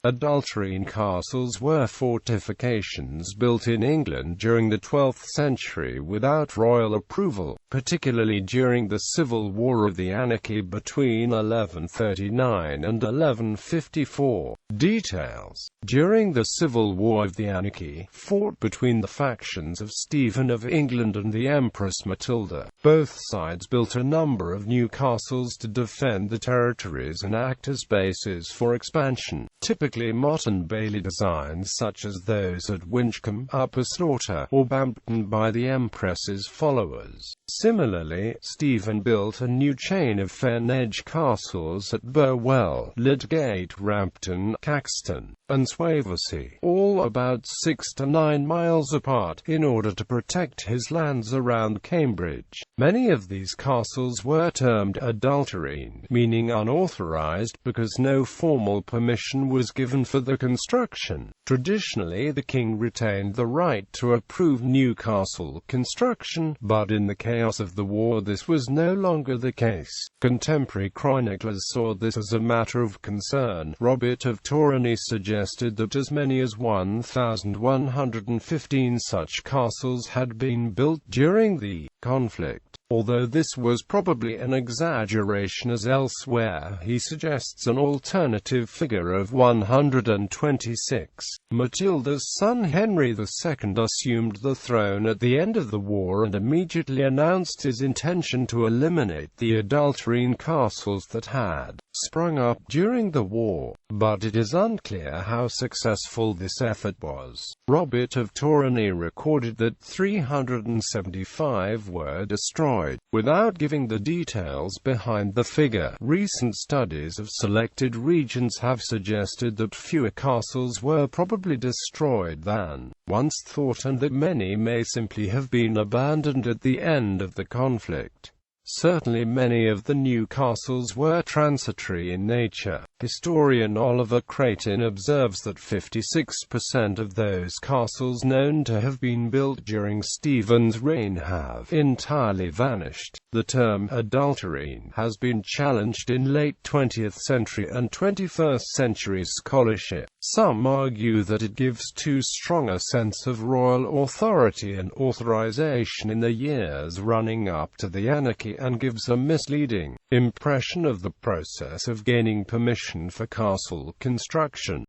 Adulterine castles were fortifications built in England during the 12th century without royal approval, particularly during the civil war of the Anarchy between 1139 and 1154. Details. During the civil war of the Anarchy, fought between the factions of Stephen of England and the Empress Matilda, both sides built a number of new castles to defend the territories and act as bases for expansion, typically motte and bailey designs such as those at Winchcombe, Upper Slaughter, or Bampton by the Empress's followers. Similarly, Stephen built a new chain of fen-edge castles at Burwell, Lydgate, Rampton, Caxton, and Swavesey, all about 6 to 9 miles apart, in order to protect his lands around Cambridge. Many of these castles were termed adulterine, meaning unauthorized, because no formal permission was given for the construction. Traditionally, the king retained the right to approve new castle construction, but in the chaos of the war this was no longer the case. Contemporary chroniclers saw this as a matter of concern. Robert of Torigny suggested that as many as 1,115 such castles had been built during the conflict. Although this was probably an exaggeration, as elsewhere he suggests an alternative figure of 126. Matilda's son Henry II assumed the throne at the end of the war and immediately announced his intention to eliminate the adulterine castles that had sprung up during the war, but it is unclear how successful this effort was. Robert of Torigny recorded that 375 were destroyed, without giving the details behind the figure. Recent studies of selected regions have suggested that fewer castles were probably destroyed than once thought, and that many may simply have been abandoned at the end of the conflict. Certainly many of the new castles were transitory in nature. Historian Oliver Creighton observes that 56% of those castles known to have been built during Stephen's reign have entirely vanished. The term adulterine has been challenged in late 20th century and 21st century scholarship. Some argue that it gives too strong a sense of royal authority and authorization in the years running up to the Anarchy, and gives a misleading impression of the process of gaining permission for castle construction.